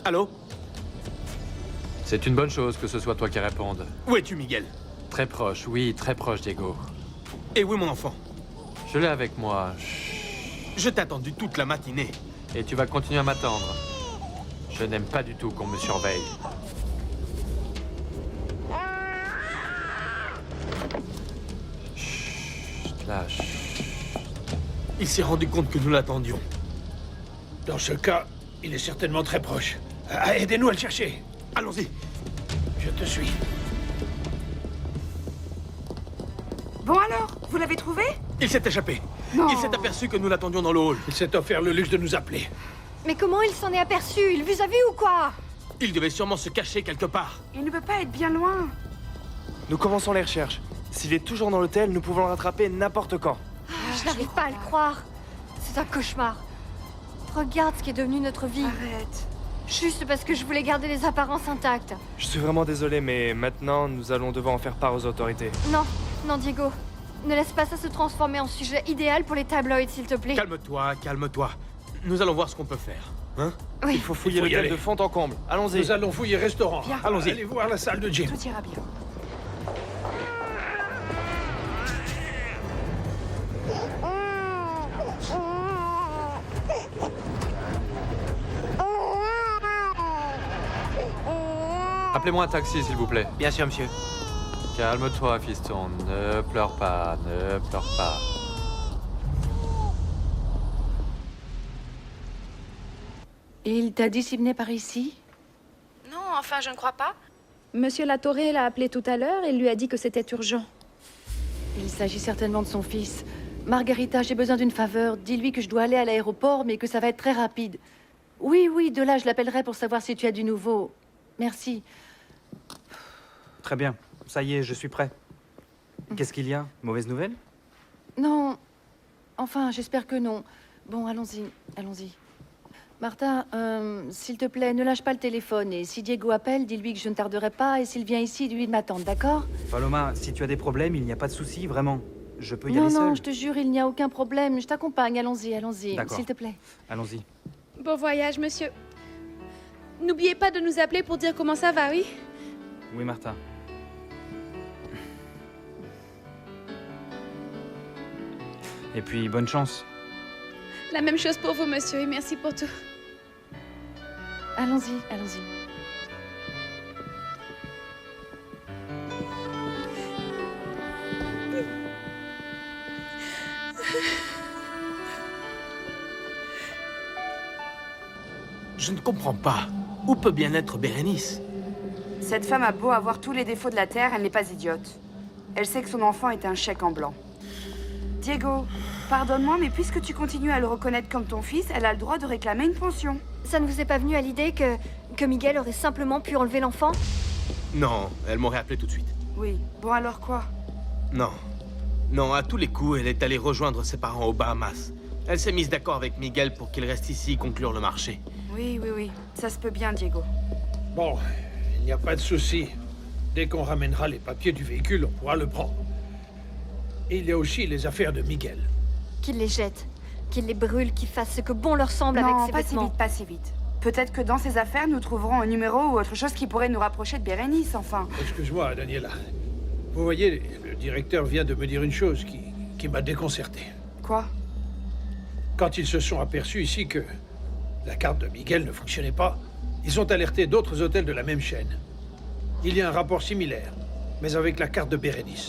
Allô? C'est une bonne chose que ce soit toi qui réponde. Où es-tu, Miguel? Très proche, oui, très proche, Diego. Et où est mon enfant? Je l'ai avec moi. Je t'ai attendu toute la matinée. Et tu vas continuer à m'attendre. Je n'aime pas du tout qu'on me surveille. Chut, là, chut. Il s'est rendu compte que nous l'attendions. Dans ce cas, il est certainement très proche. Aidez-nous à le chercher. Allons-y. Je te suis. Bon alors, vous l'avez trouvé? Il s'est échappé. Non. Il s'est aperçu que nous l'attendions dans le hall. Il s'est offert le luxe de nous appeler. Mais comment il s'en est aperçu? Il vous a vu ou quoi? Il devait sûrement se cacher quelque part. Il ne peut pas être bien loin. Nous commençons les recherches. S'il est toujours dans l'hôtel, nous pouvons le rattraper n'importe quand. Je n'arrive pas à le croire. C'est un cauchemar. Regarde ce qui est devenu notre vie. Arrête. Juste parce que je voulais garder les apparences intactes. Je suis vraiment désolé, mais maintenant, nous allons devoir en faire part aux autorités. Non, non, Diego. Ne laisse pas ça se transformer en sujet idéal pour les tabloïds, s'il te plaît. Calme-toi, calme-toi. Nous allons voir ce qu'on peut faire. Hein? Oui. Il faut fouiller Il faut y l'hôtel aller. de fond en comble. Allons-y. Nous allons fouiller restaurant. Viens. Allons-y. Allez voir la salle de gym. Tout ira bien. Appelez-moi un taxi, s'il vous plaît. Bien sûr, monsieur. Calme-toi, fiston. Ne pleure pas, ne pleure pas. Il t'a dit s'il venait par ici? Non, enfin, je ne crois pas. Monsieur Latorre l'a appelé tout à l'heure et lui a dit que c'était urgent. Il s'agit certainement de son fils. Margarita, j'ai besoin d'une faveur. Dis-lui que je dois aller à l'aéroport, mais que ça va être très rapide. Oui, oui, de là, je l'appellerai pour savoir si tu as du nouveau. Merci. Très bien. Ça y est, je suis prêt. Qu'est-ce qu'il y a? Mauvaise nouvelle? Non. Enfin, j'espère que non. Bon, allons-y, allons-y. Martha, s'il te plaît, ne lâche pas le téléphone. Et si Diego appelle, dis-lui que je ne tarderai pas. Et s'il vient ici, dis-lui de m'attendre, d'accord? Paloma, si tu as des problèmes, il n'y a pas de souci, vraiment. Je peux y Non, aller non, seul. je te jure, il n'y a aucun problème. Je t'accompagne, allons-y, allons-y. D'accord. S'il te plaît. Allons-y. Bon voyage, monsieur. N'oubliez pas de nous appeler pour dire comment ça va, oui? Oui, Martha. Et puis, bonne chance. La même chose pour vous, monsieur, et merci pour tout. Allons-y, allons-y. Je ne comprends pas. Où peut bien être Bérénice? Cette femme a beau avoir tous les défauts de la Terre, elle n'est pas idiote. Elle sait que son enfant est un chèque en blanc. Diego, pardonne-moi, mais puisque tu continues à le reconnaître comme ton fils, elle a le droit de réclamer une pension. Ça ne vous est pas venu à l'idée que Miguel aurait simplement pu enlever l'enfant? Non, elle m'aurait appelé tout de suite. Oui, bon alors quoi? Non. Non, à tous les coups, elle est allée rejoindre ses parents aux Bahamas. Elle s'est mise d'accord avec Miguel pour qu'il reste ici conclure le marché. Oui, oui, oui. Ça se peut bien, Diego. Bon, il n'y a pas de souci. Dès qu'on ramènera les papiers du véhicule, on pourra le prendre. Et il y a aussi les affaires de Miguel. Qu'il les jette, qu'il les brûle, qu'il fasse ce que bon leur semble Non, avec ses pas si vêtements. vite, pas si vite. Peut-être que dans ces affaires, nous trouverons un numéro ou autre chose qui pourrait nous rapprocher de Bérénice, enfin. Excuse-moi, Daniela. Vous voyez, le directeur vient de me dire une chose qui m'a déconcerté. Quoi? Quand ils se sont aperçus ici que la carte de Miguel ne fonctionnait pas, ils ont alerté d'autres hôtels de la même chaîne. Il y a un rapport similaire, mais avec la carte de Bérénice.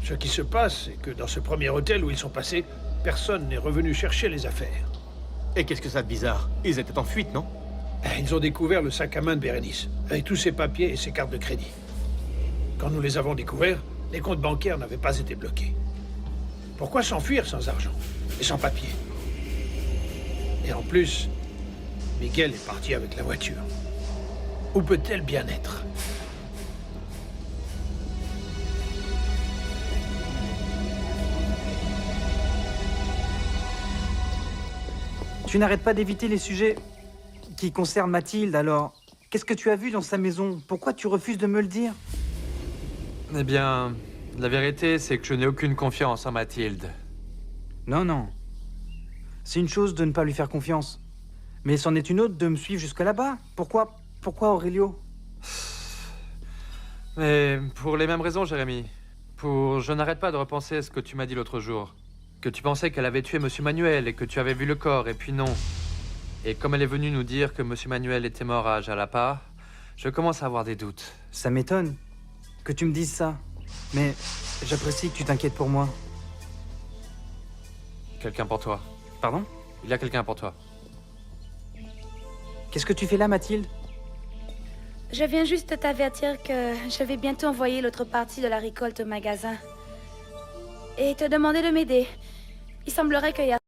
Ce qui se passe, c'est que dans ce premier hôtel où ils sont passés, personne n'est revenu chercher les affaires. Et qu'est-ce que ça de bizarre? Ils étaient en fuite, non? Ils ont découvert le sac à main de Bérénice, avec tous ses papiers et ses cartes de crédit. Quand nous les avons découverts, les comptes bancaires n'avaient pas été bloqués. Pourquoi s'enfuir sans argent et sans papier? Et en plus, Miguel est parti avec la voiture. Où peut-elle bien être? Tu n'arrêtes pas d'éviter les sujets qui concernent Mathilde, alors. Qu'est-ce que tu as vu dans sa maison? Pourquoi tu refuses de me le dire? Eh bien, la vérité, c'est que je n'ai aucune confiance en Mathilde. Non, non. C'est une chose de ne pas lui faire confiance. Mais c'en est une autre de me suivre jusque là-bas. Pourquoi Aurelio? Mais pour les mêmes raisons, Jérémy. Je n'arrête pas de repenser à ce que tu m'as dit l'autre jour. Que tu pensais qu'elle avait tué Monsieur Manuel et que tu avais vu le corps, et puis non. Et comme elle est venue nous dire que Monsieur Manuel était mort à Jalapa, je commence à avoir des doutes. Ça m'étonne que tu me dises ça. Mais j'apprécie que tu t'inquiètes pour moi. Quelqu'un pour toi. Pardon? Il y a quelqu'un pour toi. Qu'est-ce que tu fais là, Mathilde? Je viens juste t'avertir que je vais bientôt envoyer l'autre partie de la récolte au magasin. Et te demander de m'aider. Il semblerait qu'il y a